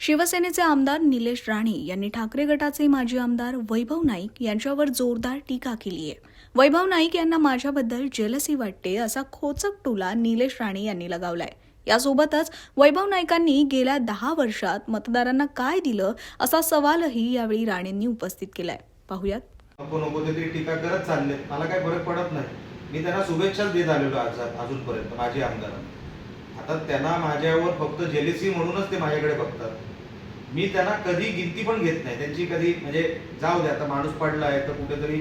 शिवसेनेचे आमदार निलेश राणे यांनी ठाकरे गटाचे माजी आमदार वैभव नाईक यांच्यावर जोरदार टीका केली आहे. वैभव नाईक यांना माझ्याबद्दल जेलसी वाटते असा खोचक टोला निलेश राणे यांनी लगावलाय. यासोबतच वैभव नाईकांनी गेल्या 10 वर्षात मतदारांना काय दिलं असा सवालही यावेळी राणेंनी उपस्थित केलाय. पाहूयात. नको ते टीका करत चालले, मला काही फरक पडत नाही. मी त्यांना शुभेच्छाच देत आलेलो अजूनपर्यंत माझे आमदारांना. आता त्यांना माझ्यावर फक्त जेलिसी म्हणूनच ते माझ्याकडे बघतात. मी त्यांना कधी गिनती पण घेत नाही त्यांची. कधी म्हणजे जाऊ दे, आता माणूस पडला आहे तर कुठेतरी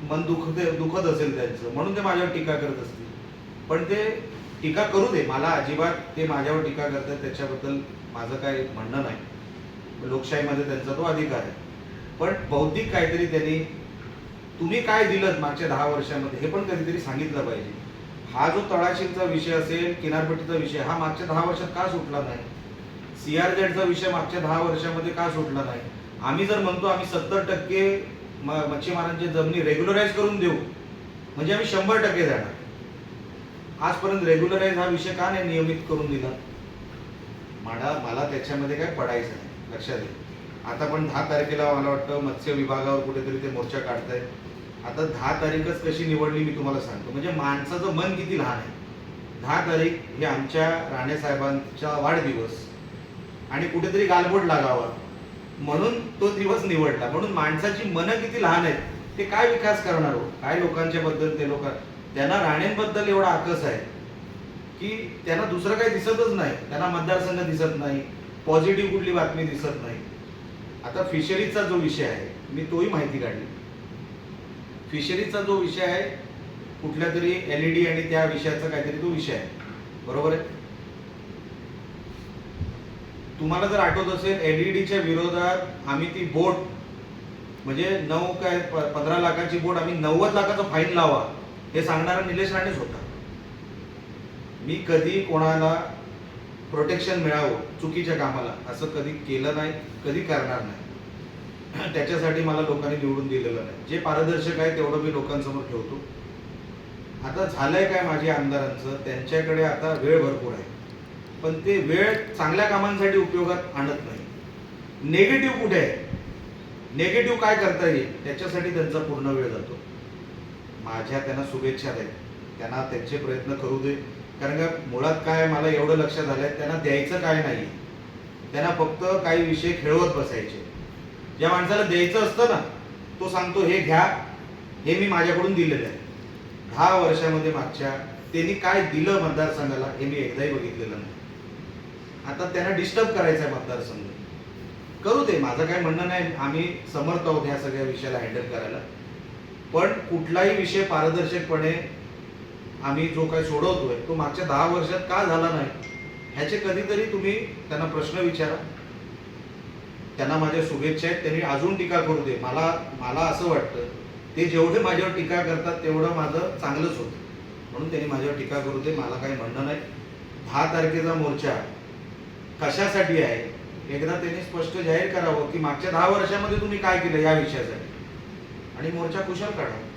मन दुखत असेल त्यांचं, म्हणून ते माझ्यावर टीका करत असतील. पण ते टीका करू दे, मला अजिबात ते माझ्यावर टीका करतात त्याच्याबद्दल माझं काही म्हणणं नाही. लोकशाहीमध्ये त्यांचा तो अधिकार आहे. पण बौद्धिक काहीतरी त्यांनी तुम्ही काय दिलं मागच्या 10 वर्षामध्ये हे पण कधीतरी सांगितलं पाहिजे. हा जो तळाशीलचा विषय असेल, किनारपट्टीचा विषय, हा मागच्या 10 वर्षात का सुटला नाही? CRZचा विषय मागच्या 10 वर्षामध्ये का सुटला नाही? आम्ही जर म्हणतो आम्ही 70% मच्छीमारांची जमिनी रेग्युलराइज करून देऊ, म्हणजे आम्ही 100% देणार. आजपर्यंत रेग्युलराइज हा विषय का नाही नियमित करून दिला? मला त्याच्यामध्ये काय पडायचं नाही, लक्षात घ्या. आता पण 10 तारखेला मला वाटतं मत्स्य विभागावर कुठेतरी ते मोर्चा काढताय. आता 10 तारीखच कशी निवडली मी तुम्हाला सांगतो. म्हणजे माणसाचं मन किती लहान आहे. 10 तारीख हे आमच्या राणे साहेबांचा वाढदिवस आणि कुठेतरी गालबोट लागावा म्हणून तो दिवस निवडला. म्हणून माणसाची मनं किती लहान आहेत. ते काय विकास करणार हो? काय लोकांच्या बद्दल ते लोक, त्यांना राणेंबद्दल एवढा आकस आहे की त्यांना दुसरं काही दिसतच नाही. त्यांना मतदारसंघ दिसत नाही, पॉझिटिव्ह कुठली बातमी दिसत नाही. आता फिशरीजचा जो विषय आहे, मी तोही माहिती काढली. फिशरीजचा जो विषय आहे, कुठल्या तरी LED आणि त्या विषयाचा काहीतरी तो विषय आहे, बरोबर आहे. तुम्हाला जर आठवत असेल, LEDच्या विरोधात आम्ही ती बोट म्हणजे 15 लाखाची बोट आम्ही 90 लाखाचा फाईन लावा हे सांगणारा निलेश राणेच होता. मी कधी कोणाला प्रोटेक्शन मिळावं चुकीच्या कामाला असं कधी केलं नाही, कधी करणार नाही. त्याच्यासाठी मला लोकांनी निवडून दिलेलं नाही. जे पारदर्शक आहे तेवढं मी लोकांसमोर ठेवतो. आता झालंय काय माझ्या आमदारांचं, त्यांच्याकडे आता वेळ भरपूर आहे, पण ते वेळ चांगल्या कामांसाठी उपयोगात आणत नाही. नेगेटिव्ह कुठे आहे, नेगेटिव्ह काय करता येईल त्याच्यासाठी त्यांचा पूर्ण वेळ जातो. माझ्या त्यांना शुभेच्छा आहेत, त्यांना त्यांचे प्रयत्न करू दे. कारण का मुळात काय मला एवढं लक्षात आलंय, त्यांना द्यायचं काय नाही, त्यांना फक्त काही विषय खेळवत बसायचे. ज्या माणसाला द्यायचं असतं ना, तो सांगतो हे घ्या, हे मी माझ्याकडून दिलेलं आहे. 10 वर्षामध्ये मागच्या त्यांनी काय दिलं मतदारसंघाला हे मी एकदाही बघितलेलं नाही. आता त्यांना डिस्टर्ब करायचं आहे मतदारसंघ, करू दे, माझं काय म्हणणं नाही. आम्ही समर्थ आहोत ह्या सगळ्या विषयाला हँडल करायला. पण कुठलाही विषय पारदर्शकपणे आम्ही जो काही सोडवतोय तो मागच्या 10 वर्षात का झाला नाही ह्याचे कधीतरी तुम्ही त्यांना प्रश्न विचारा. त्यांना माझ्या शुभेच्छा आहेत. त्यांनी अजून टीका करू दे. मला असं वाटतं ते जेवढे माझ्यावर टीका करतात तेवढं माझं चांगलंच होतं, म्हणून त्यांनी माझ्यावर टीका करू दे. मला काही म्हणणं नाही. 10 तारखेचा मोर्चा कशासाठी आहे एकदा त्यांनी स्पष्ट जाहीर करावं की मागच्या 10 वर्षामध्ये तुम्ही काय केलं या विषयासाठी, आणि मोर्चा कुशल काढावा.